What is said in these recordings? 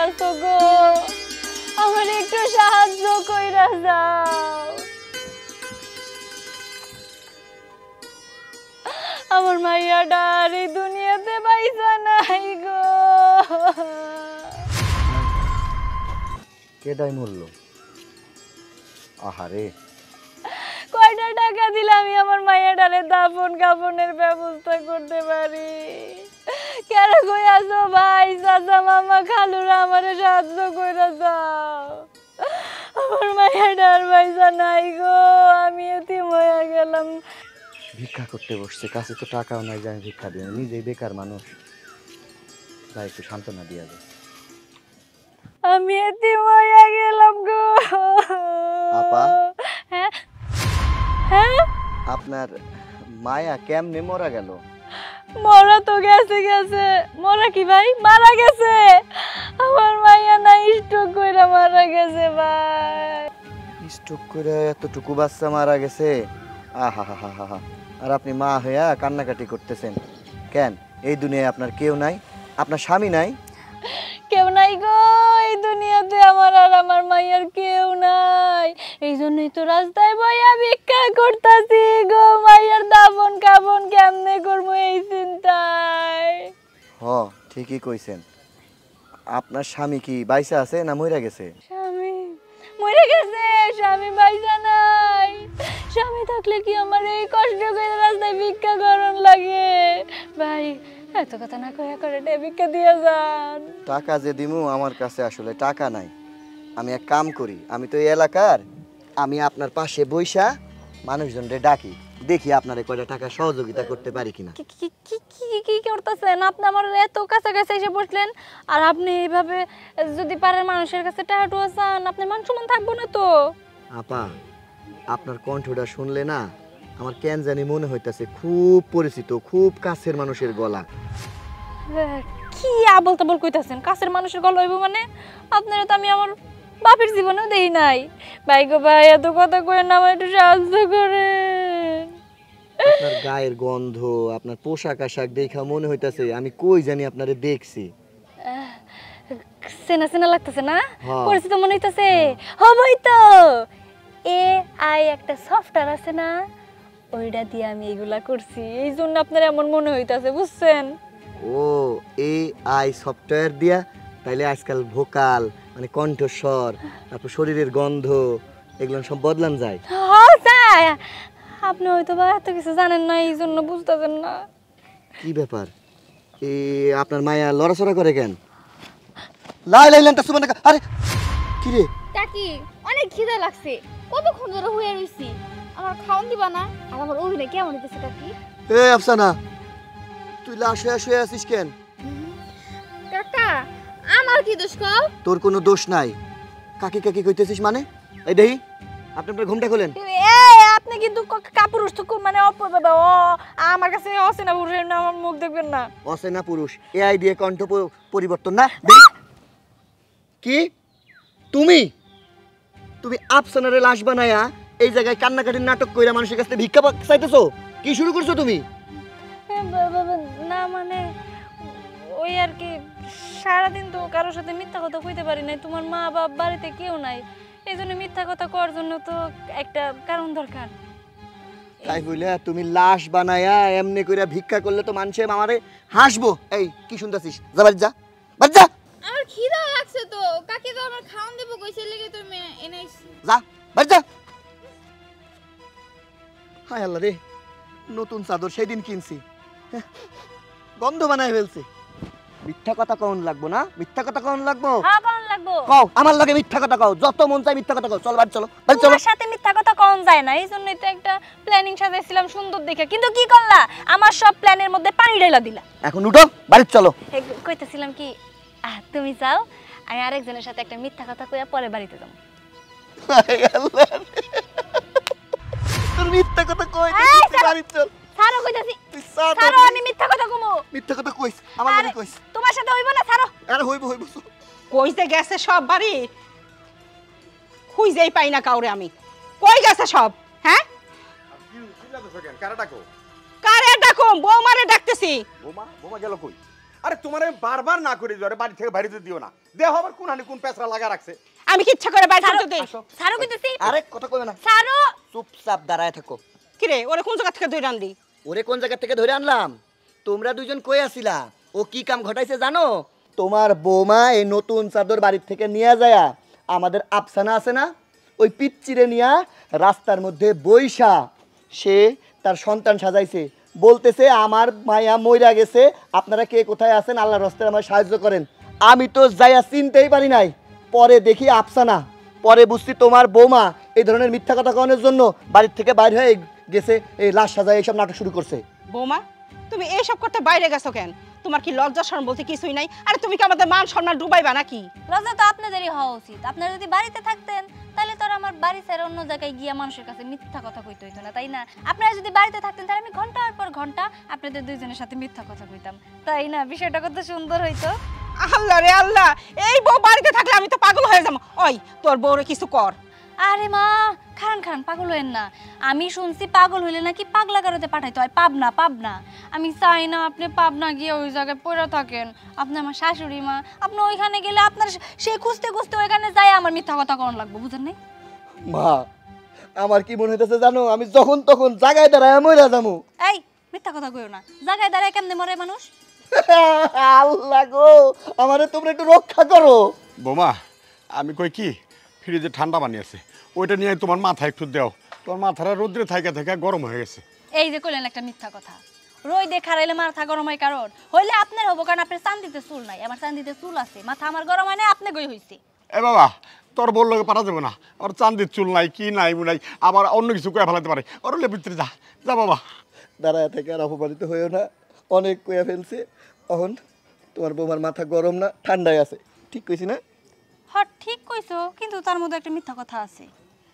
আছো গো, আমার একটু সাহায্য কইরা যাও। আমার মাইয়াটা আর এই দুনিয়াতে পাইছা নাই গো। কেডাই মরলো? আহারে, কয়টা টাকা দিলে আমি আমার মাইয়াটারে দাফন কাফনের ব্যবস্থা করতে পারি? কেন কই আছো ভাই, চাচা, মামা, খালুরা আমারে সাহায্য কইরা যাও। আমার মাইয়াটা আর পাইছা নাই গো, আমি এতিম হইয়া গেলাম। ভিক্ষা করতে বসছে, কাছে তো টাকাও নাই যে আমি ভিক্ষা দিই, নিজেই বেকার মানুষ। তাই একটু সান্ত্বনা দিয়া যায়। আমি এতিম হইয়া গেলাম গো। আপা, হ্যাঁ হ্যাঁ, আপনার মায়া কেমনে মারা গেল? মরা তো গেছে গেছে। মরা কি ভাই? মারা গেছে। আমার মাইয়া না স্ট্রোক কইরা মারা গেছে ভাই। স্ট্রোক করে এতটুকু বাচ্চা মারা গেছে? আহা হা হা হা। আর আপনি মা হইয়া কান্নাকাটি করতেছেন কেন? এই দুনিয়ায় আপনার কেউ নাই? আপনার স্বামী নাই? কেউ নাই গো এই দুনিয়াতে, আমার আর আমার মাইয়ার কেউ নাই। এই জন্যই তো রাস্তায় বইয়া ভিক্ষা করতাছি গো। মাইয়ার দাফন কাফন কেমনে করবো এই চিন্তায়। হ, ঠিকই কইছেন। আপনার স্বামী কি বাইসা আছে না মইরা গেছে? স্বামী মরে গেছে, স্বামী বাইসা নাই। স্বামী থাকলে কি আমার এই কষ্ট করে রাস্তায় ভিক্ষা করন লাগে? ভাই এত কথা না কয়া করে ভিক্ষা দিয়ে যান। টাকা যে দিমু, আমার কাছে আসলে টাকা নাই। আমি এক কাম করি, আমি তো এই এলাকার, আমি আপনার পাশে বইসা মানুষজনরে ডাকি, দেখি আপনারে কয়টা টাকা সহযোগিতা করতে পারি কিনা। কি কি কি কি কি করতেছেন আপনি? আমার এত কাছাকাছি এসে বসলেন, আর আপনি এইভাবে যদি পারেন মানুষের কাছে টাকা টুয়া চান, আপনার মান সম্মান থাকবো না তো। আপা, আপনার কণ্ঠটা শুনলে না আমার কেন জানি মনে হইতাছে খুব পরিচিত, খুব কাছের মানুষের গলা। কি আবল তাবল কইতাছেন? কাছের মানুষের গলা হইব মানে? আপনারা তো আমি আমার বাপের জীবনেও দেই নাই। ভাই গো ভাই, এত কথা কইেন না, আমার একটু সাহায্য করেন। আপনার গায়ের গন্ধ, আপনার পোশাক আশাক দেখা মনে হইতাছে আমি কই জানি আপনারে দেখছি। চেনা চেনা লাগতেছে না? হ্যাঁ। পরিচিত মনে হইতাছে? হবই তো। AI একটা সফটওয়্যার আছে না, ওইটা দিয়ে আমি এগুলা করছি, এই জন্য আপনার এমন মনে হইতাছে, বুঝছেন? ও, AI সফটওয়্যার দিয়া তাইলে আজকাল ভোকাল মানে কণ্ঠস্বর, তারপর শরীরের গন্ধ, এগুলো সব বদলান যায়। হ্যাঁ স্যার, আপনি হয়তো বা এত কিছু জানেন না, এই জন্য বুঝতেছেন না। কি ব্যাপার? আপনার মায়া লড়াচড়া করে কেন? লাই লাইলেন তা সুবহানাকা। আরে কি রে? কাকি অনেক খিদা লাগছে, কতক্ষণ ধরে হয়ে রইছি, আমার খাওন দিবা না? আর আমার অভিনয় কেমন হইতেছে কাকি? এ আফসানা, তুই লাশ হয়ে শুয়ে আছিস কেন? কাকা আমার কি দোষ কও? তোর কোনো দোষ নাই। কাকি কাকি কইতেছিস মানে? এই দেহি, আপনি আপনার ঘুমটা খোলেন। আপনি কিন্তু কাপুরুষ তো মানে আমার কাছে অচেনা পুরুষের নাম, আমার মুখ দেখবেন না। অচেনা পুরুষ AI দিয়ে কণ্ঠ পরিবর্তন না? কি তুমি তুমি আফসানারে লাশ বানায়া এই জায়গায় কান্নাকাটির নাটক কইরা মানুষের কাছে ভিক্ষা চাইতেছো? কি শুরু করছো তুমি? না মানে ওই আর কি, সারাদিন তো কারোর সাথে মিথ্যা কথা কইতে পারি নাই। তোমার মা বাপ বাড়িতে কেউ নাই, এই জন্য মিথ্যা কথা করার জন্য তো একটা কারণ দরকার। তাই বলে তুমি লাশ বানায়া এমনি কইরা ভিক্ষা করলে তো মানুষে আমারে হাসবো। এই কি শুনতাছিস? যা বাড়ি যা, বাড়ি যা। আমার খিদা লাগছে তো, কাকি তো আমার খাওন দেব কইছে, লাগি তুমি এনেছি। যা বাড়ি যা। হায় আল্লাহ রে, নতুন চাদর সেদিন কিনছি, গন্ধ বানায় ফেলছে। মিথ্যা কথা কখন লাগবো না? মিথ্যা কথা কখন লাগবো? হ্যাঁ কোন লাগবো? কও, আমার লাগে মিথ্যা কথা কও, যত মন চাই মিথ্যা কথা কও। চল বাড়ি চলো, বাড়ি চলো। তোমার সাথে মিথ্যা কথা কোন যায় না, এই জন্যই তো একটা প্ল্যানিং সাজাইছিলাম সুন্দর দেখে, কিন্তু কি করলা? আমার সব প্ল্যানের মধ্যে পানি ঢেলা দিলা। এখন উঠো, বাড়ি চলো। কইতেছিলাম কি, তুমি যাও, আমি আরেকজনের সাথে একটা মিথ্যা কথা কইয়া পরে বাড়িতে যাব। হায় আল্লাহ, তোর মিথ্যা কথা কই? বাড়ি চল। ছাড়ো কইতাছি, ছাড়ো, আমি মিথ্যা কথা কমু। মিথ্যা কথা কইস, আমার লাগে কইস। তোমার সাথে হইব না, ছাড়ো। আরে হইব হইব। কইতে গেছে সব বাড়ি, খুঁজেই পাই না কাউরে আমি। কই গেছে সব? হ্যাঁ কারে ডাকো? বৌমারে ডাকতেছি। বোমা বোমা গেল কই? আরে তোমার আমি বারবার না করে দিও, বাড়ি থেকে বাইরে দিও না। দেহ আবার কোন পেছরা লাগা রাখছে। আমি কি ইচ্ছা করে বাইরে করতে দেই? সারো কইতেছি। আরে কথা কইবে না, সারো। চুপচাপ দাঁড়ায় থাকো। কি রে ওরে কোন জায়গা থেকে ধরে আনলি? ওরে কোন জায়গা থেকে ধরে আনলাম? তোমরা দুজন কই আছিলা? ও কি কাম ঘটাইছে জানো? তোমার বৌমা এই নতুন চাদর বাড়ির থেকে নিয়ে যায়, আমাদের আফসানা আছে না, ওই পিচ্চিরে নিয়া রাস্তার মধ্যে বইসা সে তার সন্তান সাজাইছে। বলতেছে আমার মায়া মইরা গেছে, আপনারা কে কোথায় আছেন আল্লাহর রাস্তায় আমার সাহায্য করেন। আমি তো যাইয়া চিনতেই পারি নাই, পরে দেখি আফসানা। পরে বুঝছি তোমার বৌমা এই ধরনের মিথ্যা কথা কওয়ানোর জন্য বাড়ির থেকে বাইরে হয়ে গেছে, এই লাশ সাজায় এইসব নাটক শুরু করছে। বৌমা তুমি এইসব করতে বাইরে গেছো কেন? তোমার কি লজ্জা শরম বলতে কিছুই নাই? আরে তুমি কি আমাদের মান সম্মান ডুবাইবা নাকি? লজ্জা তো আপনাদেরই হওয়া উচিত। আপনারা যদি বাড়িতে থাকতেন তাহলে তো আর আমার বাড়ি ছেড়ে অন্য জায়গায় গিয়ে মানুষের কাছে মিথ্যা কথা কইতে হইতো না, তাই না? আপনারা যদি বাড়িতে থাকতেন তাহলে আমি ঘন্টার পর ঘন্টা আপনাদের দুইজনের সাথে মিথ্যা কথা কইতাম, তাই না? বিষয়টা কত সুন্দর হইতো। আল্লাহ রে আল্লাহ, এই বউ বাড়িতে থাকলে আমি তো পাগল হয়ে যাবো। ওই তোর বউরে কিছু কর। আরে মা, খান খান, পাগল হইেন না। আমি শুনছি পাগল হইলে নাকি পাগলা গারদে পাঠাইতে হয়, পাবনা। আমি চাই না আপনি পাবনা গিয়ে ওই জায়গায় পড়ে থাকেন। আপনি আমার শাশুড়ি মা, আপনি ওইখানে গেলে আপনার সেই খুঁজতে ওইখানে যাই আমার মিথ্যা কথা কোন লাগবে, বুঝেন নাই? মা আমার কি মনে হইতেছে জানো, আমি যখন তখন জায়গায় দাঁড়ায় মইরা যামু। এই মিথ্যা কথা কইও না, জায়গায় দাঁড়ায় কেমনে মরে মানুষ? আল্লাহ গো, আমারে তোমরা একটু রক্ষা করো। বোমা আমি কই কি, ফ্রিজে ঠান্ডা পানি আছে, ওইটা নিয়ে তোমার মাথা একটু দাও। তোমার মাথাটা রোদ্রে থাইকা থাইকা গরম হয়ে গেছে। এই যে কইলেন একটা মিথ্যা কথা, রই দেখা রাইলে মাথা গরম হয় কারণ হইলে আপনার হবো, কারণ আপনার চান্দিতে চুল নাই, আমার চান্দিতে চুল আছে। মাথা আমার গরম হয় না, আপনি গই হইছে। এ বাবা তোর বললো পারা যাবে না, আর চান্দির চুল নাই কি নাই মুনাই আবার অন্য কিছু কয়ে ফেলাতে পারে। ওর ভিতরে যা যা বাবা। দাঁড়ায় থেকে আর অপমানিত হইও না, অনেক কইয়া ফেলছে। এখন তোমার বৌমার মাথা গরম না, ঠান্ডায় আছে, ঠিক কইছি না? হ্যাঁ ঠিক কইছো, কিন্তু তার মধ্যে একটা মিথ্যা কথা আছে।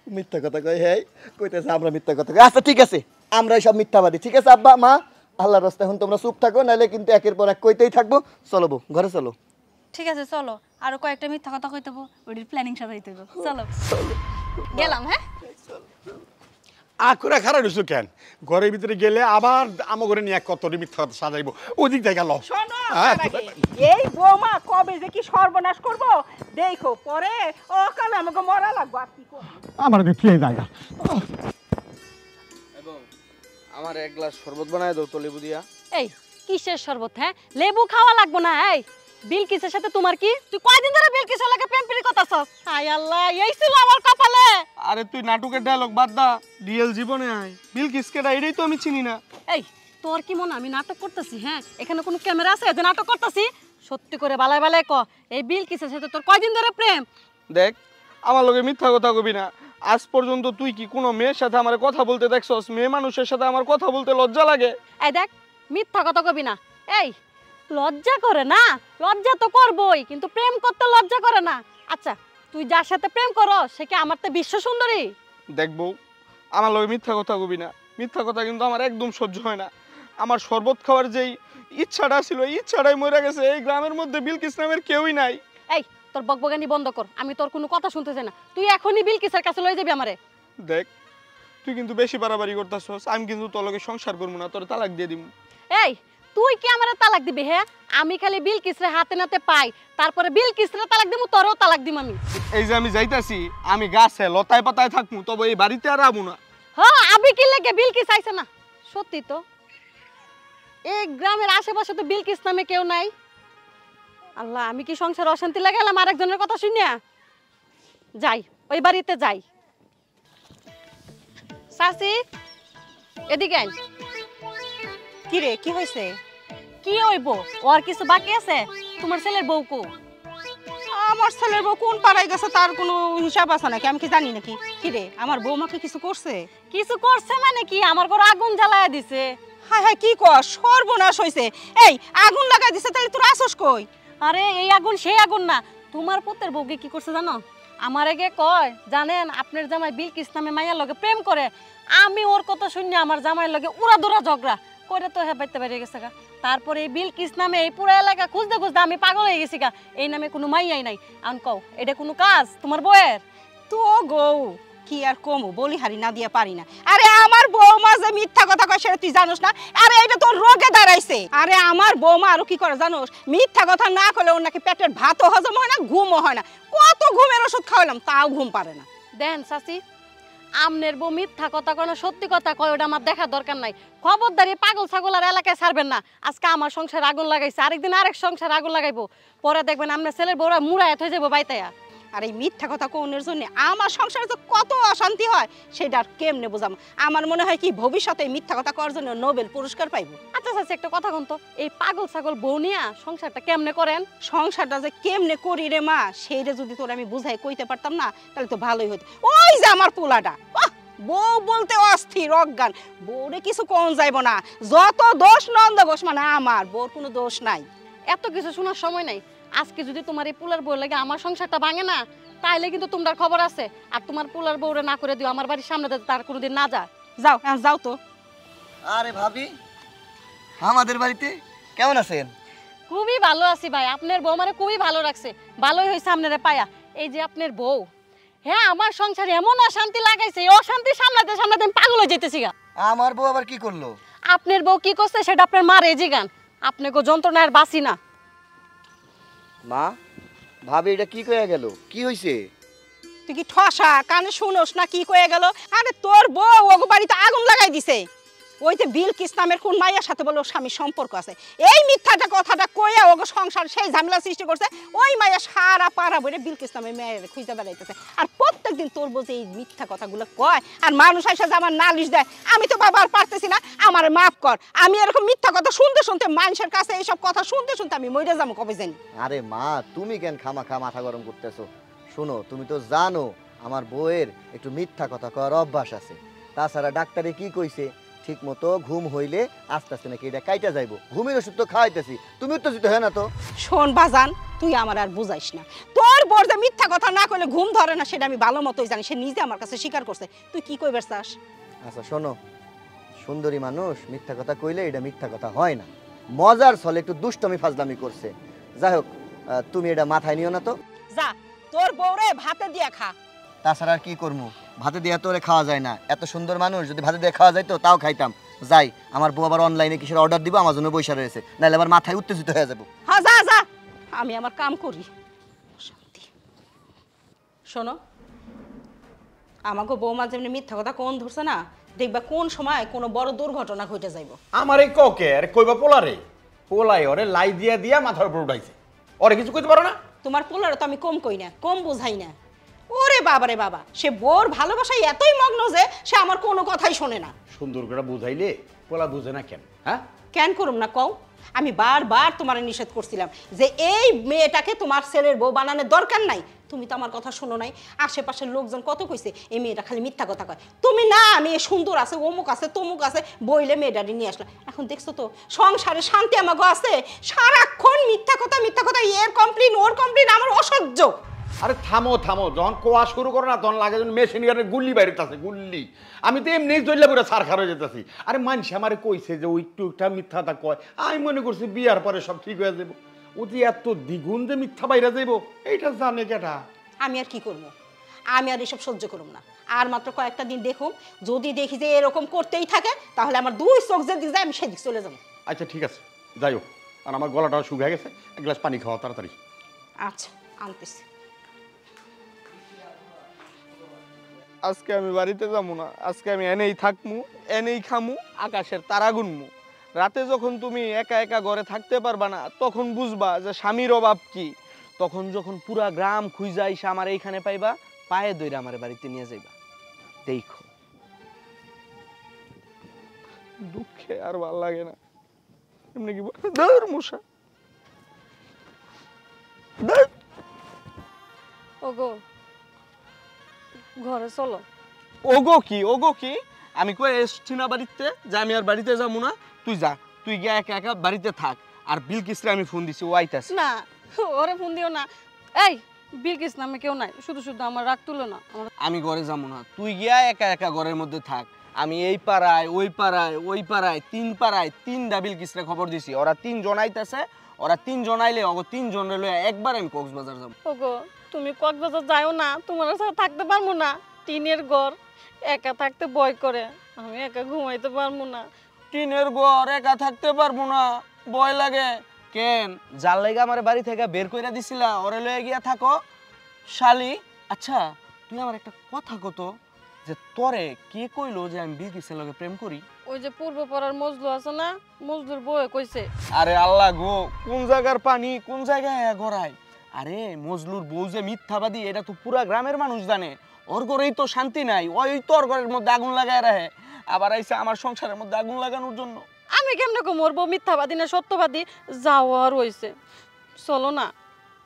মিথ্যা কথা কই? হ্যাঁ কইতেছে আমরা মিথ্যা কথা কই। আচ্ছা ঠিক আছে, আমরাই সব মিথ্যাবাদী। ঠিক আছে আব্বা মা, আল্লাহর রাস্তায় এখন তোমরা চুপ থাকো, নাহলে কিন্তু একের পর এক কইতেই থাকবো। চলো বউ, ঘরে চলো। ঠিক আছে চলো, আরো কয়েকটা মিথ্যা কথা কইতে হবো, ওইটির প্ল্যানিং সাজাইতে হইব। চলো গেলাম। হ্যাঁ আকুরা খারাপ হইছো কেন? ঘরের ভিতরে গেলে আবার আমার ঘরে নিয়ে কত মিথ্যা কথা সাজাইবো, ওদিক থেকে গেল। শোনো এই বৌমা কবে যে কি সর্বনাশ করবো দেখো, পরে ও কালে আমাকে মরা লাগবো। আর কি করবো আমার দেখে জায়গা। এবং আমার এক গ্লাস শরবত বানায় দাও তো লেবু দিয়া। এই কিসের শরবত? হ্যাঁ লেবু খাওয়া লাগবো না। এই বিলকিসের সাথে তোমার কি? তুই কয়দিন ধরে বিলকিসের লাগে প্রেম প্রীতি করতাছস? হায় আল্লাহ, এই ছিল আমার কপালে। আরে তুই নাটকের ডায়লগ বাদ দা, রিয়েল জীবনে আয়। বিলকিস কেডা এটাই তো আমি চিনি না। এই তোর কি মনে আমি নাটক করতেছি? হ্যাঁ এখানে কোনো ক্যামেরা আছে যে নাটক করতেছি? সত্যি করে বালাই বালাই ক, এই বিলকিসের সাথে তোর কয়দিন ধরে প্রেম? দেখ আমার লগে মিথ্যা কথা কবি না। আজ পর্যন্ত তুই কি কোনো মেয়ের সাথে আমার কথা বলতে দেখছস? মেয়ে মানুষের সাথে আমার কথা বলতে লজ্জা লাগে। এই দেখ মিথ্যা কথা কবি না। এই লজ্জা করে না? লজ্জা তো করবই, কিন্তু প্রেম করতে লজ্জা করে না। আচ্ছা তুই যার সাথে প্রেম করো সে কি আমার তো বিশ্ব সুন্দরী? দেখ বউ, আমার লগে মিথ্যা কথা কবি না। মিথ্যা কথা কিন্তু আমার একদম সহ্য হয় না। আমার শরবত খাওয়ার যেই ইচ্ছাটা ছিল, এই ইচ্ছাটাই মরে গেছে। এই গ্রামের মধ্যে বিলকিস নামের কেউই নাই। এই তোর বকবগানি বন্ধ কর, আমি তোর কোনো কথা শুনতে চাই না। তুই এখনই বিলকিসের কাছে লয়ে যাবি আমারে। দেখ তুই কিন্তু বেশি বাড়াবাড়ি করতেছস। আমি কিন্তু তোর লগে সংসার করবো না, তোর তালাক দিয়ে দিব। এই তুই কি আমারে তালাক দিবি? হ্যাঁ আমি খালি বিলকিসরে হাতে নাতে পাই, তারপরে বিলকিসরে তালাক দিমু, তোরও তালাক দিম আমি। এই যে আমি যাইতাছি, আমি গাছে লতায় পাতায় থাকবো, তবে এই বাড়িতে আর আমু না। হ্যাঁ আমি কি লাগে বিলকিস আইছে না? সত্যি তো এই গ্রামের আশেপাশে তো বিলকিস নামে কেউ নাই। আল্লাহ, আমি কি সংসার অশান্তি লাগালাম আরেকজনের কথা শুনিয়া? যাই ওই বাড়িতে যাই। সাসি এদিকে আই। কি রে কি হয়েছে? কি হইব? ওর কিছু বাকি আছে? তোমার ছেলের বউ কো? আমার ছেলের বউ কোন পাড়ায় গেছে তার কোনো হিসাব আছে নাকি? আমি কি জানি নাকি? কি রে আমার বৌমাকে কিছু করছে? কিছু করছে মানে কি? আমার ঘর আগুন জ্বালায় দিছে। হায় হায় কি কর, সর্বনাশ হয়েছে। এই আগুন লাগাই দিছে, তাহলে তোর আসস কই? আরে এই আগুন সেই আগুন না। তোমার পুতের বউকে কি করছে জানো? আমার আগে কয় জানেন আপনার জামাই বিলকিস নামে মাইয়ার লগে প্রেম করে। আমি ওর কথা শুনে আমার জামাইয়ের লগে উড়া দৌড়া ঝগড়া করে তো হ্যাঁ বাইতে বেরিয়ে গেছে গা। তারপরে এই বিলকিস নামে এই পুরো এলাকা খুঁজতে খুঁজতে আমি পাগল হয়ে গেছি গা। এই নামে কোনো মাইয়াই নাই। আন কও এটা কোনো কাজ তোমার বউয়ের? তো গৌ কি আর কমু বলিহারি না দিয়া পারি না। আরে আমার বৌমা যে মিথ্যা কথা কয় সেটা তুই জানোস না? আরে এটা তোর রোগে দাঁড়াইছে। আরে আমার বৌমা আরো কি করে জানোস? মিথ্যা কথা না কইলে ওর নাকি পেটের ভাতও হজম হয় না, ঘুমও হয় না। কত ঘুমের ওষুধ খাওয়ালাম তাও ঘুম পারে না। দেন চাচি, আমনের বউ মিথ্যা কথা কয় না সত্যি কথা কয় ওটা আমার দেখার দরকার নাই। খবরদারি পাগল ছাগল আর এলাকায় ছাড়বেন না। আজকে আমার সংসার আগুন লাগাইছে, আরেকদিন আরেক সংসার আগুন লাগাইবো, পরে দেখবেন আপনার ছেলের বউরা মুড়ায় হয়ে যাবো বাইতায়া। আর এই মিথ্যা কথা কোনের জন্য আমার সংসারে তো কত অশান্তি হয় সেটা আর কেমনে বোঝাম। আমার মনে হয় কি ভবিষ্যতে এই মিথ্যা কথা করার জন্য নোবেল পুরস্কার পাইবো। আচ্ছা চাচি একটা কথা কোন তো, এই পাগল ছাগল বউ নিয়া সংসারটা কেমনে করেন? সংসারটা যে কেমনে করি রে মা, সেইটা যদি তোর আমি বুঝাই কইতে পারতাম না তাহলে তো ভালোই হতো। ওই যে আমার পোলাটা, বউ বলতে অস্থির অজ্ঞান, বউরে কিছু কোন যাইব না। যত দোষ নন্দ ঘোষ, মানে আমার বউর কোনো দোষ নাই। এত কিছু শোনার সময় নাই। আজকে যদি তোমার এই পুলার বউ লাগে আমার সংসারটা ভাঙে না, তাইলে কিন্তু তোমার খবর আছে। আর তোমার পুলার বউরে না করে দিও আমার বাড়ির সামনে তার কোনোদিন না যা। যাও যাও তো। আরে ভাবি, আমাদের বাড়িতে কেমন আছেন? খুবই ভালো আছি ভাই, আপনার বউ মানে খুবই ভালো রাখছে। ভালোই হয়েছে আপনারে পায়া। এই যে আপনার বউ, হ্যাঁ আমার সংসারে এমন অশান্তি লাগাইছে, এই অশান্তি সামলাতে সামলাতে আমি পাগল হয়ে যেতেছি গা। আমার বউ আবার কি করলো? আপনার বউ কি করছে সেটা আপনার মার এজি গান, আপনাকে যন্ত্রণার বাসি না। মা, ভাবি এটা কি কইয়া গেল? কি হইছে? তুই কি ঠসা কানে শুনোস না কি কয়ে গেল? আরে তোর বউ ওগো বাড়িতে আগুন লাগাই দিছে। ওইতে বিলকিস নামের কোন মাইয়ার সাথে বলে ওর স্বামীর সম্পর্ক আছে। এই মিথ্যাটা কথাটা কইয়া ওগো সংসার সেই ঝামেলা সৃষ্টি করছে। ওই মাইয়া সারা পাড়া বইরে বিলকিস নামের মেয়ের খুঁজে বেড়াইতেছে। আর প্রত্যেকদিন তোর বউ যে এই মিথ্যা কথাগুলো কয় আর মানুষ এসে যে আমার নালিশ দেয়, আমি তো বাবা আর পারতেছি না, আমার মাফ কর। আমি এরকম মিথ্যা কথা শুনতে শুনতে মানুষের কাছে এইসব কথা শুনতে শুনতে আমি মরে যাবো কবে জানি। আরে মা, তুমি কেন খামাখা মাথা গরম করতেছো? শোনো, তুমি তো জানো আমার বউয়ের একটু মিথ্যা কথা কওয়ার অভ্যাস আছে। তাছাড়া ডাক্তারে কি কইছে, ঠিক মতো ঘুম হইলে আস্তে আস্তে নাকি এটা কাইটা যাইবো। ঘুমের ওষুধ তো খাওয়াইতেছি, তুমি উত্তেজিত হয় না তো? শোন বাজান, তুই আমার আর বুঝাইস না। তোর বর যে মিথ্যা কথা না কইলে ঘুম ধরে না সেটা আমি ভালো মতোই জানি। সে নিজে আমার কাছে স্বীকার করছে। তুই কি কইবার চাস? আচ্ছা শোনো, সুন্দরী মানুষ মিথ্যা কথা কইলে এটা মিথ্যা কথা হয় না, মজার ছলে একটু দুষ্টমি ফাজলামি করছে। যাই হোক, তুমি এটা মাথায় নিও না তো। যা তোর বউরে ভাতে দিয়া খা। তাছাড়া আর কি করবো, ভাতে দিয়ে তোরে খাওয়া যায় না। এত সুন্দর মানুষ যদি ভাতে দিয়ে খাওয়া যাইতো তাও খাইতাম। যাই, আমার বউ আবার অনলাইনে কিসের অর্ডার দিব, আমার জন্য বৈশা রয়েছে, নাহলে আবার মাথায় উত্তেজিত হয়ে যাবো। হ্যাঁ যা যা, আমি আমার কাম করি। শান্তি। শোনো, আমাকে বৌমা যেমনি মিথ্যা কথা কোন ধরছে না, দেখবা কোন সময় কোনো বড় দুর্ঘটনা ঘটে যাইব। আমার এই ককে আরে কইবা পোলারে, পোলাই ওরে লাই দিয়া দিয়া মাথার উপর উঠাইছে। ওরে কিছু কইতে পারো না? তোমার পোলারে তো আমি কম কই না, কম বুঝাই না। ওরে বাবা রে বাবা, সে বোর ভালোবাসায় এতই মগ্ন যে সে আমার কোনো কথাই শোনে না। সুন্দর করে বুঝাইলে পোলা বুঝে না কেন? হ্যাঁ, কেন করুম না কও? আমি বারবার তোমার নিষেধ করছিলাম যে এই মেয়েটাকে তোমার ছেলের বউ বানানোর দরকার নাই। তুমি তো আমার কথা শোনো নাই। আশেপাশের লোকজন কত কইছে এই মেয়েটা খালি মিথ্যা কথা কয়। তুমি না, মেয়ে সুন্দর আছে, অমুক আছে, তমুক আছে বইলে মেয়েটারি নিয়ে আসলা। এখন দেখছো তো সংসারে শান্তি আমাকে আছে, সারাক্ষণ মিথ্যা কথা মিথ্যা কথা, এর কমপ্লেন ওর কমপ্লেন, আমার অসহ্য। আরে থামো থামো, যখন কোয়া শুরু করো না তখন লাগে যেন মেশিন গানের গুল্লি বাইরেতেছে, গুল্লি। আমি তো এমনি জইলে পুরো সার খার হয়ে যেতেছি। আরে মানুষ আমারে কইছে যে ওই একটুটা মিথ্যাটা কয়, আমি মনে করছি বিয়ার পরে সব ঠিক হয়ে যাবো। ও যে এত দ্বিগুণ যে মিথ্যা বাইরে যাইবো এইটা জানে কেটা? আমি আর কি করবো, আমি আর এসব সহ্য করব না। আর মাত্র কয়েকটা দিন দেখুন, যদি দেখি যে এরকম করতেই থাকে তাহলে আমার দুই চোখ যেদিক যায় আমি সেদিক চলে যাবো। আচ্ছা ঠিক আছে, যাই হোক। আর আমার গলাটাও শুকিয়ে গেছে, এক গ্লাস পানি খাওয়া তাড়াতাড়ি। আচ্ছা আনতেছি। আজকে আমি বাড়িতে যাবো না, আজকে আমি এনেই থাকমু, এনেই খামু, আকাশের তারা গুনমু। রাতে যখন তুমি একা একা ঘরে থাকতে পারবা না তখন বুঝবা যে স্বামীর অভাব কি। তখন যখন পুরা গ্রাম খুঁজা এসে আমার এইখানে পাইবা, পায়ে দইরা আমার বাড়িতে নিয়ে যাইবা। দেখো, দুঃখে আর ভাল লাগে না। এমনি কি দর মশা দর। ওগো ঘরে চলো। ওগো কি, ওগো কি? আমি কই এসছি না বাড়িতে যে আমি আর বাড়িতে যাবো না? তুই যা, তুই গিয়ে একা একা বাড়িতে থাক। আর বিলকিসরে আমি ফোন দিছি, ও আইতাছে। না, ওরে ফোন দিও না। এই বিলকিস নামে কেউ নাই, শুধু শুধু আমার রাগ তুলো না। আমি ঘরে যাবো না, তুই গিয়া একা একা ঘরের মধ্যে থাক। আমি এই পাড়ায় ওই পাড়ায় ওই পাড়ায় তিনটা বিলকিসরে খবর দিছি, ওরা 3 জন আইতাছে। ওরা 3 জন আইলে ওগো 3 জনের লয়ে একবার আমি কক্সবাজার যাবো। ওগো তুমি কক্সবাজার যাও না, তোমার সাথে থাকতে পারবো না। টিনের ঘর, একা থাকতে ভয় করে, আমি একা ঘুমাইতে পারবো না। টিনের ঘর একা থাকতে পারবো না, ভয় লাগে কেন? যার লাগা আমার বাড়ি থেকে বের কইরা দিছিলা ওরে লয়ে গিয়া থাকো শালি। আচ্ছা তুই আমার একটা কথা কত, যে তোরে কে কইলো যে আমি বিলকিসের লগে প্রেম করি? ওই যে পূর্ব পাড়ার মজলু আছে না, মজলুর বউয়ে কইছে। আরে আল্লাহ গো, কোন জায়গার পানি কোন জায়গায় গড়ায়? আরে মজলুর বউ যে মিথ্যাবাদী এটা তো পুরা গ্রামের মানুষ জানে। ওর ঘরেই তো শান্তি নাই, ওই তোর ঘরের মধ্যে আগুন লাগায় রাখে, আবার আইসে আমার সংসারের মধ্যে আগুন লাগানোর জন্য। আমি কেমনে কো মরবো? মিথ্যাবাদী না সত্যবাদী যাওয়ার হইছে। চলো না,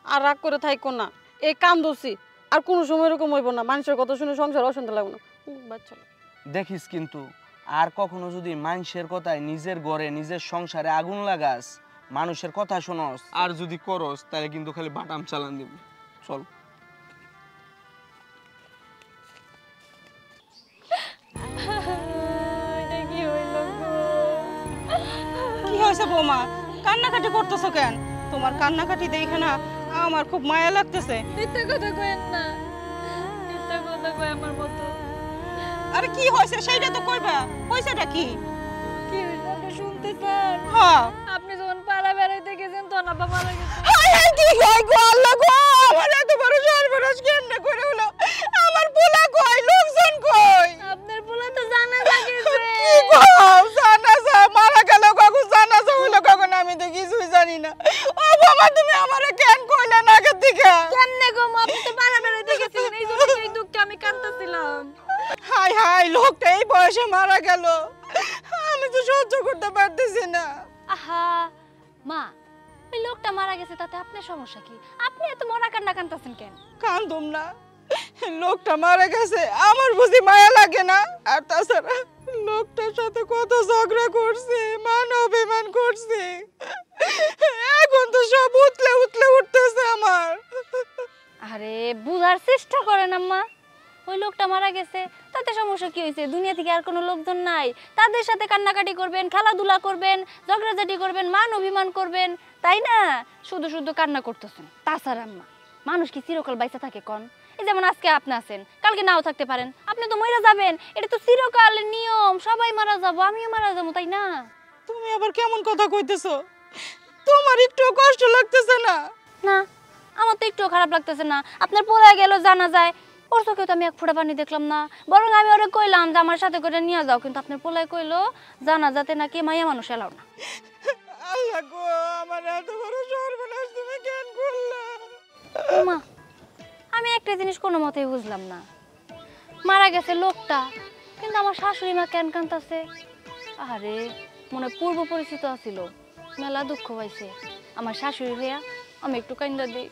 আর রাগ করে থাইকো না, এই কান্দছি আর কোনো সময় এরকম হইব না। মানুষের কথা শুনে সংসার অশান্তি লাগবে না। চলো। দেখিস কিন্তু আর কখনো যদি মানুষের কথায় নিজের ঘরে নিজের সংসারে আগুন লাগাস, মানুষের কথা শোনস আর যদি করস, তাহলে কিন্তু খালি বাটাম চালান দিব। চল। কি হয়েছে বৌমা, কান্নাকাটি করতেছো কেন? তোমার কান্নাকাটি দেখে না আমার খুব মায়া লাগতেছে। মিথ্যা কথা কইেন না, মিথ্যা কথা কই আমার মতো। আরে কি হয়েছে সেইটা তো কইবা, হয়েছেটা কি? কি হইছে আপনি শুনতে চান? হ্যাঁ। আপনি যখন পাড়া বেড়াইতে গেছেন তখন আব্বা মারা গেছে। হায় হায়, কি কই গো আল্লাহ গো, আমার এত বড় সর্বনাশ কেমনে করে হলো? আমার পোলা কই, লোকজন কই? আপনার পোলা তো জানাজা গেছে। কি গো, জানাজা মারা গেল কখন, জানাজা হইলো কখন? আমি তো কিছুই জানি না। ও বাবা, তুমি আমারে কেন কইলা না আগের দিকে? কেমনে গো মা, আপনি তো পাড়া বেড়াইতে গেছিলেন, এই জন্য এই দুঃখে আমি কাঁদতেছিলাম। হায় হায়, লোকটা এই বয়সে মারা গেল, আমি তো সহ্য করতে পারতেছি না। আহা মা, ওই লোকটা মারা গেছে তাতে আপনার সমস্যা কি? আপনি এত মরা কান্না কাঁদতেছেন কেন? কান্দুম না, লোকটা মারা গেছে আমার বুঝি মায়া লাগে না? আর তাছাড়া লোকটার সাথে কত ঝগড়া করছে, মান অভিমান করছে, এখন তো সব উতলে উতলে উঠতেছে আমার। আরে বুঝার চেষ্টা করেন আম্মা, ওই লোকটা মারা গেছে তাতে সমস্যা কি হয়েছে? দুনিয়া থেকে আর কোনো লোকজন নাই? তাদের সাথে কান্নাকাটি করবেন, খেলাধুলা করবেন, ঝগড়াঝাটি করবেন, মান অভিমান করবেন, তাই না? শুধু শুধু কান্না করতেছেন। তাছাড়া আম্মা, মানুষ কি চিরকাল বাইসা থাকে কোন? এই যেমন আজকে আপনি আছেন, কালকে নাও থাকতে পারেন, আপনি তো মরে যাবেন, এটা তো চিরকালের নিয়ম, সবাই মারা যাবো, আমিও মারা যাবো, তাই না? তুমি আবার কেমন কথা কইতেছো? তোমার একটু কষ্ট লাগতেছে না? না, আমার তো একটু খারাপ লাগতেছে না। আপনার পোলা গেল জানা যায়, ওর চোখে তো আমি এক ফোঁটা পানি দেখলাম না, বরং আমি ওরে কইলাম যে আমার সাথে করে নিয়ে যাও, কিন্তু আপনার পোলায় কইলো জানা যাতে নাকি মাইয়া মানুষ এলাও না। আল্লাহ গো, আমার এত বড় সর্বনাশ তুমি কেন করলা? মা, আমি একটা জিনিস কোনো মতেই বুঝলাম না, মারা গেছে লোকটা, কিন্তু আমার শাশুড়ি মা কেন কাঁদতাছে? আরে মনে পূর্ব পরিচিত আছিল, মেলা দুঃখ পাইছে। আমার শাশুড়ি হইয়া আমি একটু কান্দা দিই।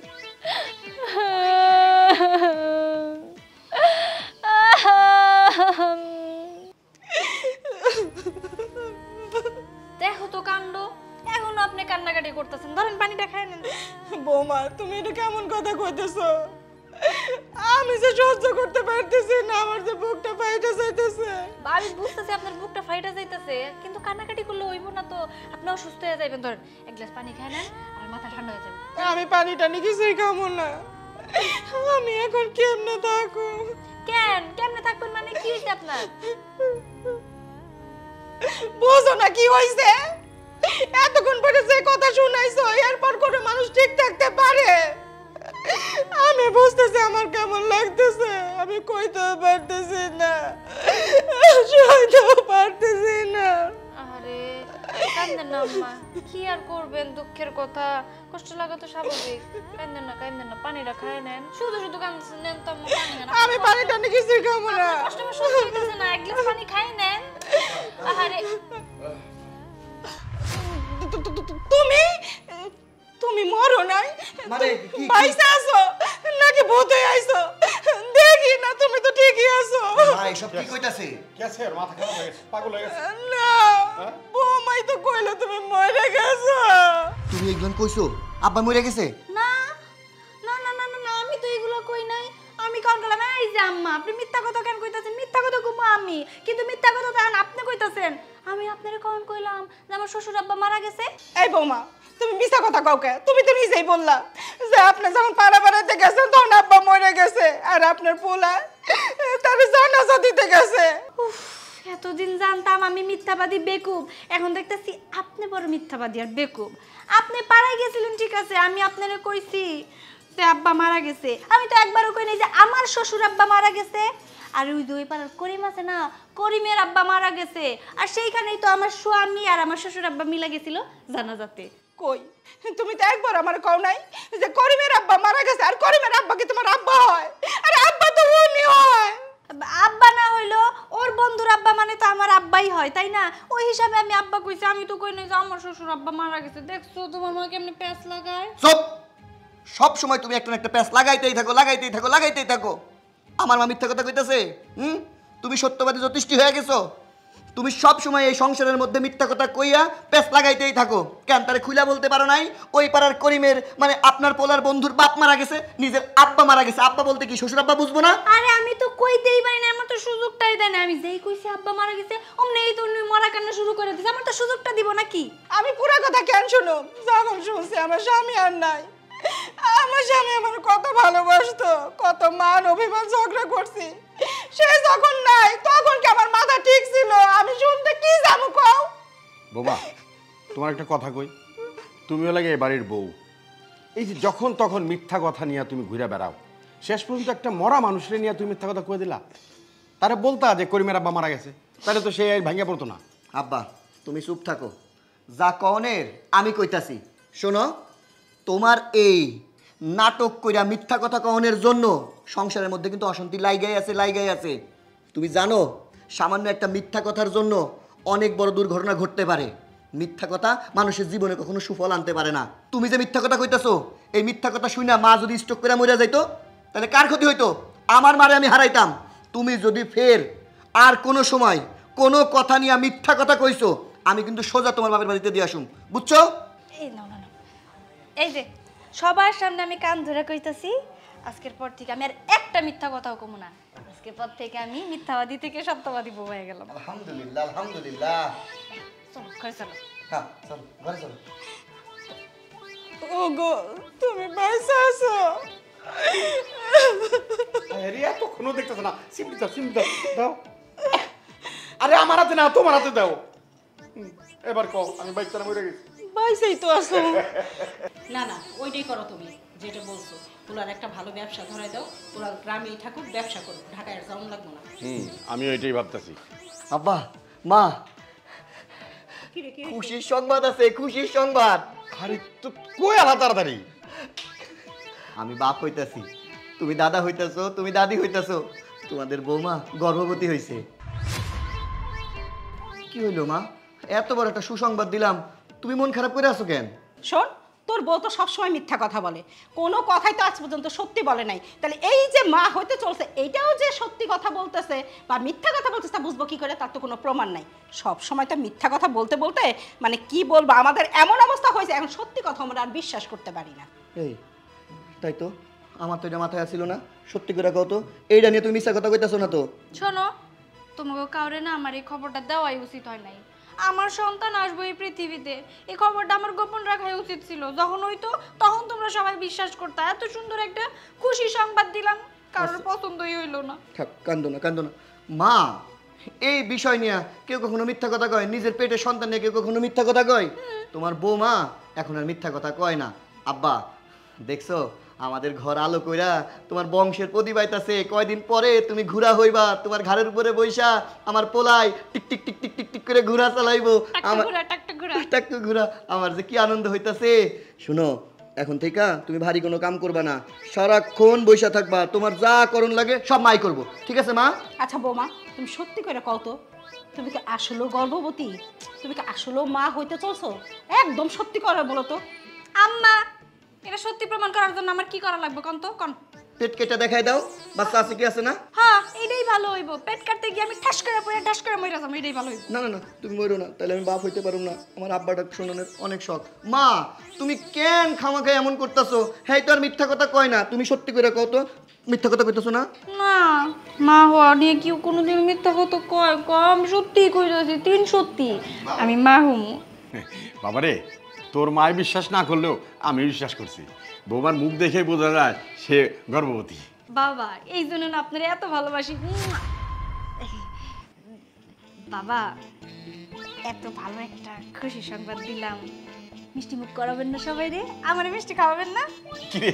দেখো তো কাণ্ড, এখনো আপনি কান্নাকাটি করতেছেন, ধরেন পানিটা খায় নেন। বৌমা, তুমি এটা কেমন কথা কইতেছো? আমি যে সহ্য করতে পারতেছি না, আমার যে বুকটা ফাইটা যাইতেছে। আমি বুঝতেছি আপনার বুকটা ফাইটা যাইতেছে, কিন্তু কান্নাকাটি করলে হইব না তো, আপনি অসুস্থ হয়ে যাবেন। ধরেন এক গ্লাস পানি খায় নেন, আর মাথা ঠান্ডা হয়ে যাবে। আমি পানি টানি কিছুই খাবো না, আমি এখন কেমনে থাকবো? কেমনে থাকবেন মানে কি হইছে আপনার? বুঝো না কি হইছে? এতক্ষণ পরে যে কথা শুনাইছো, এরপর কোনো মানুষ ঠিক থাকতে পারে? আমি বুঝতেছি আমার কেমন লাগতেছে, আমি কইতেও পারতেছি না, সইতেও পারতেছি না। আরে কান্দেন না আম্মা, কি আর করবেন, দুঃখের কথা, কষ্ট লাগা তো স্বাভাবিক। কান্দেন না, পানিটা খায় নেন। শুধু শুধু কান্দছেন, নেন তো আম্মা পানি নেন। আমি পানি টানি কিছুই খাবো না। আপনার কষ্ট আমার সহ্য হইতেছে না, এক গ্লাস পানি খায় নেন। আরে তুমি তুমি মরো নাই, মানে কি বাইসা আছো নাকি ভূত হয়ে আইছো? দেখি না, তুমি তো ঠিকই আছো। ভাই সব কি কইতাছে? গেছে ওর মাথা খারাপ হয়ে গেছে, পাগল হয়ে গেছে। না, বৌমাই তো কইলো তুমি মরে গেছো। তুমি একজন কইছো আব্বা মরে গেছে? না না না না না, আমি তো এগুলো কই নাই। আমি কোন গেলাম? এই যে আম্মা, আপনি মিথ্যা কথা কেন কইতাছেন? মিথ্যা কথা কইবো আমি, কিন্তু মিথ্যা কথা তো আপনি কইতাছেন। আমি আপনারে কোন কইলাম যে আমার শ্বশুর আব্বা মারা গেছে? এই বৌমা, তুমি মিছা কথা কও কে? তুমি তো নিজেই বললা যে আপনি যখন পাড়া বেড়াতে গেছেন তখন আব্বা মরে গেছে, আর আপনার পোলা তার জানাজা দিতে গেছে। এতদিন জানতাম আমি মিথ্যাবাদী বেকুব, এখন দেখতেছি আপনি বড় মিথ্যাবাদী আর বেকুব। আপনি পাড়ায় গেছিলেন ঠিক আছে, আমি আপনারে কইছি যে আব্বা মারা গেছে, আমি তো একবারও কই নাই যে আমার শ্বশুর আব্বা মারা গেছে। আর ওই দুই পাড়ার করিম আছে না, করিমের আব্বা মারা গেছে, আর সেইখানেই তো আমার স্বামী আর আমার শ্বশুর আব্বা মিলা গেছিল জানাজাতে। কই তুমি তো একবার আমার কও নাই যে করিমের আব্বা মারা গেছে, আর করিমের আব্বা কি তোমার আব্বা হয়? আরে আব্বা তো উনি হয়। আব্বা না হইলো ওর বন্ধুর আব্বা মানে তো আমার আব্বাই হয়, তাই না? ওই হিসাবে আমি আব্বা কইছি, আমি তো কই নাই যে আমার শ্বশুর আব্বা মারা গেছে। দেখছো তোমার মা কেমনে প্যাঁচ লাগায়। চুপ! সব সময় তুমি একটা না একটা প্যাঁচ লাগাইতেই থাকো, লাগাইতেই থাকো, লাগাইতেই থাকো। আমার মা মিথ্যা কথা কইতাছে? তুমি সত্যবাদী জ্যোতিষ্ঠী হয়ে গেছো। তুমি সব সময় এই সংসারের মধ্যে মিথ্যা কথা কইয়া প্যাঁচ লাগাইতেই থাকো। কেন তারে খুইলা বলতে পারো নাই ওই পাড়ার করিমের মানে আপনার পোলার বন্ধুর বাপ মারা গেছে, নিজের আব্বা মারা গেছে। আব্বা বলতে কি শ্বশুর আব্বা বুঝবো না? আরে আমি তো কইতেই পারি না, আমার তো সুযোগটাই দেয় না। আমি যেই কইছি আব্বা মারা গেছে অমনি এই তো উনি মরা কান্না শুরু করে দিছে, আমার তো সুযোগটা দিব নাকি? আমি পুরা কথা কেন শুনো? যখন শুনছি আমার স্বামী আর নাই, আমার স্বামী আমার কত ভালোবাসতো, কত মান অভিমান ঝগড়া করছি, সে যখন নাই তখন কি আমার মাথা ঠিক ছিল? আমি শুনতে কি জানো কও? বাবা তোমার একটা কথা কই, তুমিও লাগে এ বাড়ির বউ, এই যে যখন তখন মিথ্যা কথা নিয়ে তুমি ঘুরে বেড়াও, শেষ পর্যন্ত একটা মরা মানুষের নিয়ে তুমি মিথ্যা কথা কয়ে দিলা। তারে বলতা যে করিমের আব্বা মারা গেছে, তাহলে তো সে ভাঙিয়া পড়তো না। আব্বা তুমি চুপ থাকো, যা কনের আমি কইতাছি শোনো। তোমার এই নাটক কইরা মিথ্যা কথা কনের জন্য সংসারের মধ্যে কিন্তু অশান্তি লাইগাই আছে, লাইগাই আছে। তুমি জানো সামান্য একটা মিথ্যা কথার জন্য অনেক বড় দুর্ঘটনা ঘটতে পারে। মিথ্যা কথা মানুষের জীবনে কখনো সুফল আনতে পারে না। তুমি যে মিথ্যা কথা কইতাছো, এই মিথ্যা কথা শুনে মা যদি স্ট্রোক করে মরে যাইতো তাহলে কার ক্ষতি হইতো? আমার মারে আমি হারাইতাম। তুমি যদি ফের আর কোনো সময় কোনো কথা নিয়ে মিথ্যা কথা কইছো, আমি কিন্তু সোজা তোমার বাপের বাড়িতে দিয়ে আসুম, বুঝছো? এই না না না, এই যে সবার সামনে আমি কান ধরে কইতাছি, আজকের পর থেকে আমি আর একটা মিথ্যা কথাও কমু না। আজকের পর থেকে আমি মিথ্যাবাদী থেকে সত্যবাদী বউ হয়ে গেলাম। আলহামদুলিল্লাহ, আলহামদুলিল্লাহ। চলো ঘরে চলো। হ্যাঁ চলো, ঘরে চলো। ওগো তুমি বাইসা আছো? আরে এতক্ষণও দেখতেছ না, সিমটি দাও, সিমটি দাও, দাও। আরে আমার হাতে না, তোমার হাতে দাও। এবার কও আমি বাইক চালা মরে গেছি। বাইসাই তো আছো। না না, ওইটাই করো তুমি যেটা বলছো। ওনার একটা ভালো ব্যবসা ধরাই দাও, ওরা গ্রামেই থাকুক, ব্যবসা করুক, ঢাকায় আর যাওয়া লাগবো না। আমি ওইটাই ভাবতেছি। আব্বা মা, কি রে কি? খুশির সংবাদ আছে, খুশির সংবাদ। আরে তো কই আলা তাড়াতাড়ি? আমি বাপ হইতাছি, তুমি দাদা হইতাছো, তুমি দাদি হইতাছো। তোমাদের বৌমা গর্ভবতী হইছে। কি হইলো মা, এত বড় একটা সুসংবাদ দিলাম, তুমি মন খারাপ করে আছো কেন? শোন, তোর বউ তো সবসময় মিথ্যা কথা বলে, কোনো কথাই তো আজ পর্যন্ত সত্যি বলে নাই। তাহলে এই যে মা হইতে চলছে, এইটাও যে সত্যি কথা বলতেছে বা মিথ্যা কথা বলতেছে তা বুঝবো কি করে? তার তো কোনো প্রমাণ নাই। সব সময় তো মিথ্যা কথা বলতে বলতে মানে কি বলবো, আমাদের এমন অবস্থা হয়েছে এখন সত্যি কথা আমরা আর বিশ্বাস করতে পারি না। এই তাই তো, আমার তো এটা মাথায় আসছিল না। সত্যি করে কও তো, এইটা নিয়ে তুমি মিথ্যা কথা কইতাছো না তো? শোনো, তোমাকে কাউরে না আমার এই খবরটা দেওয়াই উচিত হয় নাই। আমার সন্তান আসবে এই পৃথিবীতে, এই খবরটা আমার গোপন রাখাই উচিত ছিল। যখন হইতো তখন তোমরা সবাই বিশ্বাস করতে। এত সুন্দর একটা খুশি সংবাদ দিলাম, কারোর পছন্দই হইলো না। থাক, কান্দো না, কান্দো না মা। এই বিষয় নিয়ে কেউ কখনো মিথ্যা কথা কয়? নিজের পেটের সন্তান নিয়ে কেউ কখনো মিথ্যা কথা কয়? তোমার বৌমা এখন আর মিথ্যা কথা কয় না। আব্বা দেখছো, আমাদের ঘর আলো কইরা তোমার বংশের প্রদীপ আইতাছে। কয়দিন পরে তুমি ঘুরা হইবা, তোমার ঘাড়ের উপরে বইসা আমার পোলাই টিক টিক টিক টিক টিক টিক করে ঘুরা চালাইবো। আমার টাক ঘুরা, আমার যে কি আনন্দ হইতাছে। শুনো, এখন থেকে তুমি ভারী কোনো কাম করবা না, সারাক্ষণ বইসা থাকবা। তোমার যা করণ লাগে সব মাই করবো, ঠিক আছে মা? আচ্ছা বৌমা, তুমি সত্যি করে কও তো, তুমি কি আসলেও গর্ভবতী? তুমি কি আসলেও মা হইতে চলছো? একদম সত্যি করে বলো তো। আম্মা, এটা সত্যি প্রমাণ করার জন্য আমার কি করা লাগবে কোন তো? কোন পেট কেটে দেখাই দাও, বাচ্চা আছে কি আছে না? হ্যাঁ, এটাই ভালো হইব। পেট কাটতে গিয়ে আমি ঠাস করে পড়ে ঠাস করে মরে যাবো, এটাই ভালো হইব। না না না, তুমি মরো না, তাহলে আমি বাপ হইতে পারবো না। আমার আব্বাটা শোনানোর অনেক শখ। মা তুমি কেন খামাখাই এমন করতেছো? হ্যাঁ তো আর মিথ্যা কথা কয় না, তুমি সত্যি করে কও তো, মিথ্যা কথা কইতেছো না? না, মা হওয়া নিয়ে কেউ কোনোদিন মিথ্যা কথা কয়? আমি সত্যিই কইতাছি, তিন সত্যি আমি মা হমু। বাবারে, তোর মায় বিশ্বাস না করলেও আমি বিশ্বাস করছি। বৌমার মুখ দেখে বোঝা যায় সে গর্ভবতী। বাবা এই জন্য না আপনার এত ভালোবাসি। বাবা এত ভালো একটা খুশি সংবাদ দিলাম, মিষ্টি মুখ করাবেন না সবাই রে? আমার মিষ্টি খাওয়াবেন না? কি রে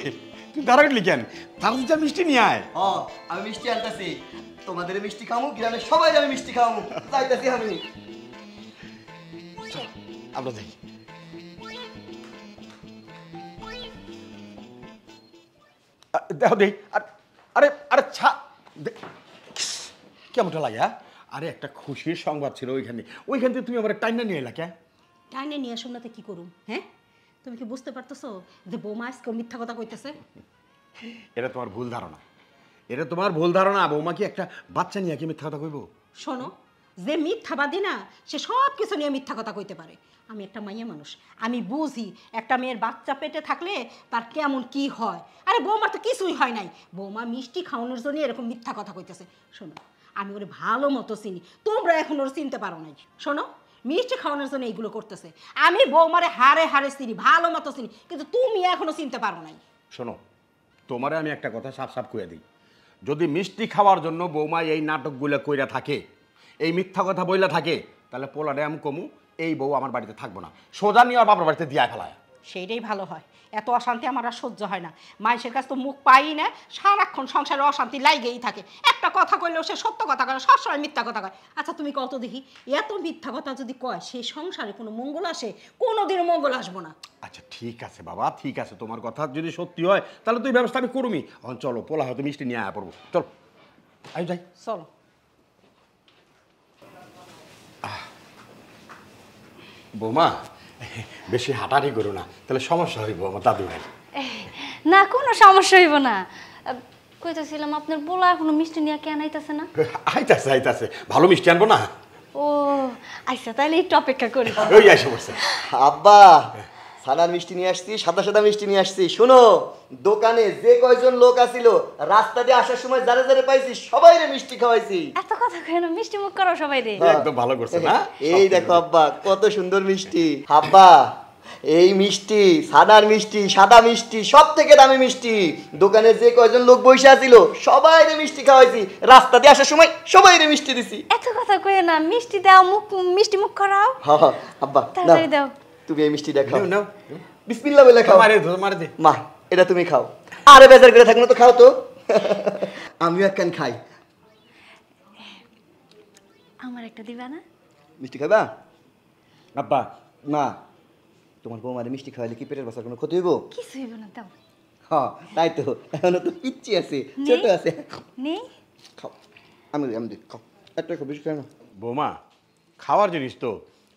তুই দাঁড়ালি কেন? তাড়াতাড়ি যা মিষ্টি নিয়ে আয়। আমি মিষ্টি আনতাছি, তোমাদের মিষ্টি খামু, গ্রামের সবাই আমি মিষ্টি খামু, যাইতাছি আমি। আমরা যাই। দেখো দেই আরে আরে ছা কেমনটা লাগে? আরে একটা খুশির সংবাদ ছিল ওইখান থেকে তুমি আমার টাইনা নিয়ে এলা কে? টাইনে নিয়ে আসুন নাতে কি করুম? হ্যাঁ, তুমি কি বুঝতে পারতেছো যে বৌমা আজকে মিথ্যা কথা কইতেছে? এটা তোমার ভুল ধারণা, এটা তোমার ভুল ধারণা। বৌমা কি একটা বাচ্চা নিয়ে কি মিথ্যা কথা কইব? শোনো, যে মিথ্যাবাদী না সে সব কিছু নিয়ে মিথ্যা কথা কইতে পারে। আমি একটা মাইয়া মানুষ, আমি বুঝি একটা মেয়ের বাচ্চা পেটে থাকলে তার কেমন কি হয়। আরে বৌমার তো কিছুই হয় নাই, বৌমা মিষ্টি খাওয়ানোর জন্য এরকম মিথ্যা কথা কইতেছে। শোনো, আমি ওরে ভালো মতো চিনি, তোমরা এখন ওর চিনতে পারো নাই। শোনো, মিষ্টি খাওয়ানোর জন্য এইগুলো করতেছে। আমি বৌমারে হারে হারে চিনি, ভালো মতো চিনি, কিন্তু তুমি এখনো চিনতে পারো নাই। শোনো, তোমারে আমি একটা কথা সাফ সাফ কইয়া দিই, যদি মিষ্টি খাওয়ার জন্য বৌমা এই নাটকগুলো কইরা থাকে, এই মিথ্যা কথা বইলা থাকে, তাহলে পোলারে আমি কমু, এই বউ আমার বাড়িতে থাকবো না, সোজা নিয়ে আর বাবার বাড়িতে দিয়া ফেলায়। সেইটাই ভালো হয়, এত অশান্তি আমার আর সহ্য হয় না। মানুষের কাছে তো মুখ পাই না, সারাক্ষণ সংসারে অশান্তি লাগেই থাকে। একটা কথা কইলেও সে সত্য কথা কয়, সবসময় মিথ্যা কথা কয়। আচ্ছা তুমি কত দেখি, এত মিথ্যা কথা যদি কয় সেই সংসারে কোনো মঙ্গল আসে? কোনোদিনও মঙ্গল আসবো না। আচ্ছা ঠিক আছে বাবা, ঠিক আছে, তোমার কথা যদি সত্যি হয় তাহলে তুই ব্যবস্থা আমি করুমি। এখন চলো, পোলা হয়তো মিষ্টি নিয়ে আয়া পড়বো, চলো আই যাই। চলো। বৌমা বেশি হাঁটাহাঁটি করো না, তাহলে সমস্যা হইব আমার দাদু ভাই। না কোনো সমস্যা হইব না। কইতেছিলাম আপনার পোলা এখনো মিষ্টি নিয়ে কেন আইতাছে না? আইতাছে আইতাছে, ভালো মিষ্টি আনবো না? ও আচ্ছা, তাহলে একটু অপেক্ষা করি। ওই আইসা পড়ছে। আব্বা সাদার মিষ্টি নিয়ে আসছি, সাদা সাদা মিষ্টি নিয়ে আসছি। শোনো, দোকানে যে কয়জন লোক আছিল, রাস্তা দিয়ে আসার সময় যারে যারে পাইছি সবাইরে মিষ্টি খাওয়াইছি। এত কথা কেন, মিষ্টি মুখ করো সবাই রে। একদম ভালো করছে না? এই দেখো আব্বা কত সুন্দর মিষ্টি। আব্বা এই মিষ্টি, সাদার মিষ্টি, সাদা মিষ্টি, সব থেকে দামি মিষ্টি। দোকানে যে কয়জন লোক বসে আছিল সবাইরে মিষ্টি খাওয়াইছি, রাস্তা দিয়ে আসার সময় সবাইরে মিষ্টি দিছি। এত কথা কই না, মিষ্টি দাও, মুখ মিষ্টি মুখ করাও। হ্যাঁ আব্বা তাড়াতাড়ি দাও। তুমি এই মিষ্টি দেখাও, নাও নাও, বিসমিল্লাহ বলে খাও। মারে ধর, মারে দে। মা এটা তুমি খাও। আরে বেজার করে থাকো না তো, খাও তো। আমিও একখান খাই। আমার একটা দিবা না? মিষ্টি খাবা? আব্বা মা তোমার বৌমারে মিষ্টি খাওয়াইলে কি পেটের বাসার কোনো ক্ষতি হইব? কিছু হইব না, দাও। হ্যাঁ তাই তো, এখনো তো পিচ্ছি আছে, ছোট আছে। নেই খাও, আমি দিই, খাও একটা, খুব বেশি খাও না। বৌমা খাওয়ার জিনিস তো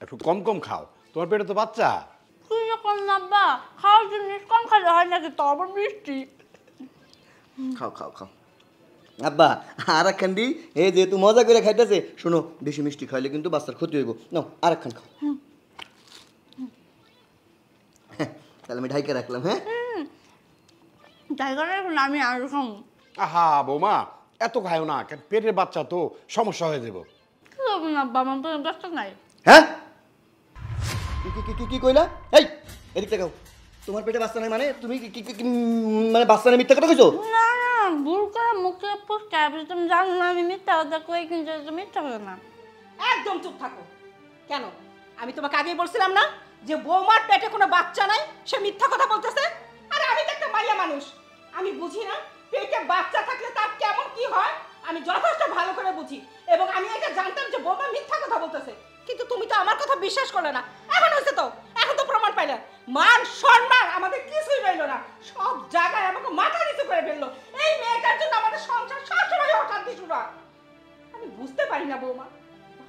একটু কম কম খাও, তোমার পেটে তো বাচ্চা। তুই যখন নাব্বা খাওয়ার জিনিস কম খাইলে হয় নাকি? তো আবার মিষ্টি খাও খাও খাও। আব্বা আর একখান দিই, এই যেহেতু মজা করে খাইতেছে। শোনো, বেশি মিষ্টি খাইলে কিন্তু বাচ্চার ক্ষতি হইব। নাও আর একখান খাও। তাহলে আমি ঢাইকে রাখলাম। হ্যাঁ তাই করে আমি আর খাও। আহা বৌমা এত খায়ও না, পেটের বাচ্চা তো সমস্যা হয়ে যাব। কি হবে না বাবা, আমার তো দশটা নাই। হ্যাঁ কি কইলা? এই এদিক তাকাও। তোমার পেটে বাচ্চা নাই মানে তুমি মানে বাচ্চা নেই মিথ্যা কথা কইছো? না না, ভুল করে মুখে পুষ্টা, তুমি জানো না আমি মিথ্যা কথা কই, কিন্তু মিথ্যা কথা না। একদম চুপ থাকো। কেন? আমি তোমাকে আগেই বলছিলাম না যে বৌমার পেটে কোনো বাচ্চা নাই, সে মিথ্যা কথা বলতেছে। আরে আমি তো একটা মাইয়া মানুষ, আমি বুঝি না পেটে বাচ্চা থাকলে তার কেমন কি হয়? আমি যথেষ্ট ভালো করে বুঝি, এবং আমি এটা জানতাম যে বৌমা মিথ্যা কথা বলতেছে, কিন্তু তুমি তো আমার কথা বিশ্বাস করলে না। এখন হয়েছে তো, এখন তো প্রমাণ পাইলে। মান সম্মান আমাদের কিছুই রইল না, সব জায়গায় আমাকে মাথা নিচু করে ফেললো। এই মেয়েটার জন্য আমাদের সংসার সবসময় অশান্তি শুরু হয়। আমি বুঝতে পারি না বৌমা,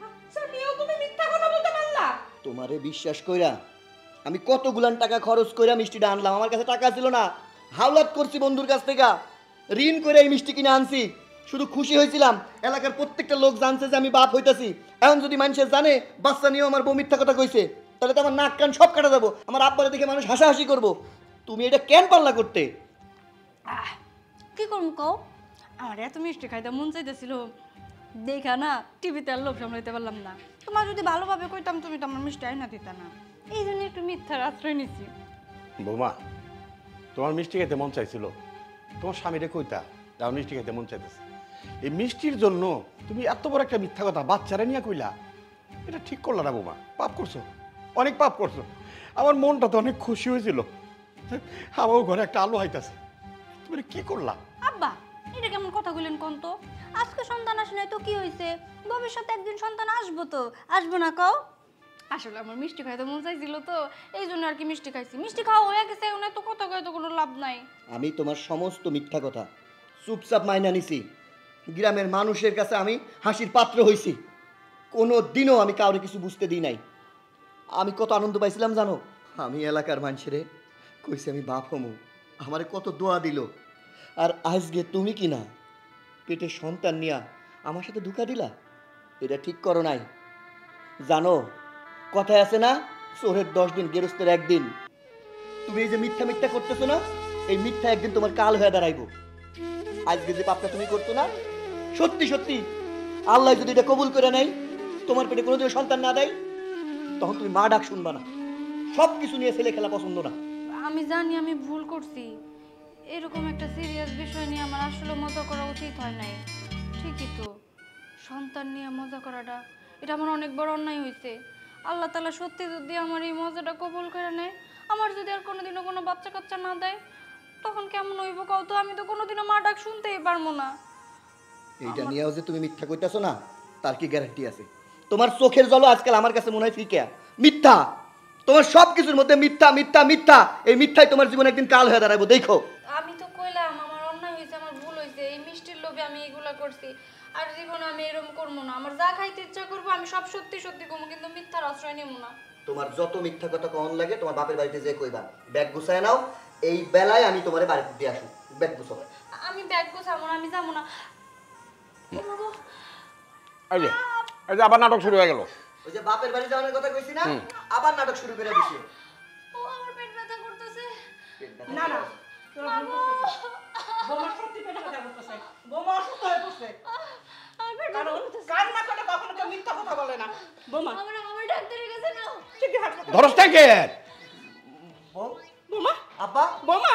বাচ্চা নিয়েও তুমি মিথ্যা কথা বলতে পারলা? তোমারে বিশ্বাস কইরা আমি কতগুলান টাকা খরচ কইরা মিষ্টিটা আনলাম। আমার কাছে টাকা ছিল না, হাওলাত করছি বন্ধুর কাছ থেকে, ঋণ করে এই মিষ্টি কিনে আনছি। শুধু খুশি হয়েছিলাম, এলাকার প্রত্যেকটা লোক জানছে যে আমি বাপ হইতাছি। এখন যদি মানুষে জানে বাচ্চা নিয়েও আমার বউ মিথ্যা কথা কইছে, তাহলে তো আমার নাক কান সব কাটা যাবো। আমার আব্বারে দেখে মানুষ হাসাহাসি করবো। তুমি এটা কেন পারলা করতে? কি করবো কও, আমার এত মিষ্টি খাইতে মন চাইতেছিল, দেখা না টিভিতে আর লোভ সামলাইতে পারলাম না। তোমার যদি ভালোভাবে কইতাম তুমি তো আমার মিষ্টি আইনা দিতা না, এই জন্য একটু মিথ্যার আশ্রয় নিছি। বৌমা তোমার মিষ্টি খেতে মন চাইছিল, তোমার স্বামীরে কইতা যাও মিষ্টি খাইতে মন চাইতেছে। এই মিষ্টির জন্য তুমি এত বড় একটা মিথ্যা কথা বাচ্চারা নিয়ে কইলা, এটা ঠিক করলা না বৌমা, পাপ করছো, অনেক পাপ করছো। আমার মনটা তো অনেক খুশি হয়েছিল, আমার ঘরে একটা আলো হাইতাছে, তুমি এটা কি করলা? আব্বা এটা কেমন কথা বললেন কোন তো? আজকে সন্তান আসে নাই তো কি হয়েছে, ভবিষ্যতে একদিন সন্তান আসবো তো, আসবো না কও? আসলে আমার মিষ্টি খাইতে মন চাইছিল তো, এই জন্য আর কি মিষ্টি খাইছি। মিষ্টি খাওয়া হয়ে গেছে, এখন এত কথা কয়ে তো কোনো লাভ নাই। আমি তোমার সমস্ত মিথ্যা কথা চুপচাপ মাইনা নিছি। গ্রামের মানুষের কাছে আমি হাসির পাত্র হইছি, কোনো দিনও আমি কাউরে কিছু বুঝতে দিই নাই। আমি কত আনন্দ পাইছিলাম জানো, আমি এলাকার মানুষেরে কইছি আমি বাপ হমু, আমারে কত দোয়া দিল। আর আজকে তুমি কি না পেটে সন্তান নিয়া আমার সাথে ধোঁকা দিলা, এটা ঠিক করো নাই। জানো কথায় আছে না, চোরের 10 দিন গেরস্তের 1 দিন। তুমি এই যে মিথ্যা মিথ্যা করতেছো না, এই মিথ্যা একদিন তোমার কাল হয়ে দাঁড়াইবো। আজকে যে পাপটা তুমি করতো না, সত্যি সত্যি আল্লাহ যদি এটা কবুল করে নেয়, তোমার পেটে কোনোদিন সন্তান না দেয়, তখন তুমি মা ডাক শুনবা না। সব কিছু নিয়ে ছেলে খেলা পছন্দ না। আমি জানি আমি ভুল করছি, এরকম একটা সিরিয়াস বিষয় নিয়ে আমার আসলে মজা করা উচিত হয় নাই। ঠিকই তো, সন্তান নিয়ে মজা করাটা এটা আমার অনেক বড় অন্যায় হয়েছে। আল্লাহ তাআলা সত্যি যদি আমার এই মজাটা কবুল করে নেয়, আমার যদি আর কোনোদিনও কোনো বাচ্চা কাচ্চা না দেয়, তখন কেমন হইব কও তো? আমি তো কোনোদিনও মা ডাক শুনতেই পারবো না। এইটা নিয়েও যে তুমি মিথ্যা কইতাছো না, তার কি গ্যারান্টি আছে? তোমার চোখের জল আজকাল আমার কাছে মনে হয় ফিকে মিথ্যা। তোমার সব কিছুর মধ্যে মিথ্যা মিথ্যা মিথ্যা। এই মিথ্যাই তোমার জীবনে একদিন কাল হয়ে দাঁড়াবো, দেখো। আমি তো কইলাম আমার অন্যায় হয়েছে, আমার ভুল হয়েছে, এই মিষ্টির লোভে আমি এগুলা করছি। আর জীবনে আমি এরকম করবো না। আমার যা খাইতে ইচ্ছা করবো আমি সব সত্যি সত্যি করবো, কিন্তু মিথ্যার আশ্রয় নেব না। তোমার যত মিথ্যা কথা কখন লাগে তোমার বাপের বাড়িতে যে কইবা, ব্যাগ গুছায় নাও, এই বেলায় আমি তোমারে বাড়িতে দিয়ে আসু। ব্যাগ গুছাও। আমি ব্যাগ গোছাবো না, আমি যাবো না। এই যে আবার নাটক শুরু হয়ে গেল। ওই যে বাপের বাড়ি যাওয়ার কথা কইছি না, আবার নাটক শুরু করে দিছে। ও আমার পেট ব্যথা করতেছে। না না বোমা সত্যি পেটে ব্যথা করতেছে, বোমা অসুস্থ হয়ে পড়ছে। আমার পেট ব্যথা করতেছে। কান্না করে কখনো কেউ মিথ্যা কথা বলে না। বোমা আমার ডাক্তারের কাছে নাও। ঠিক আছে ধরস থেকে বউ, বোমা আব্বা, বোমা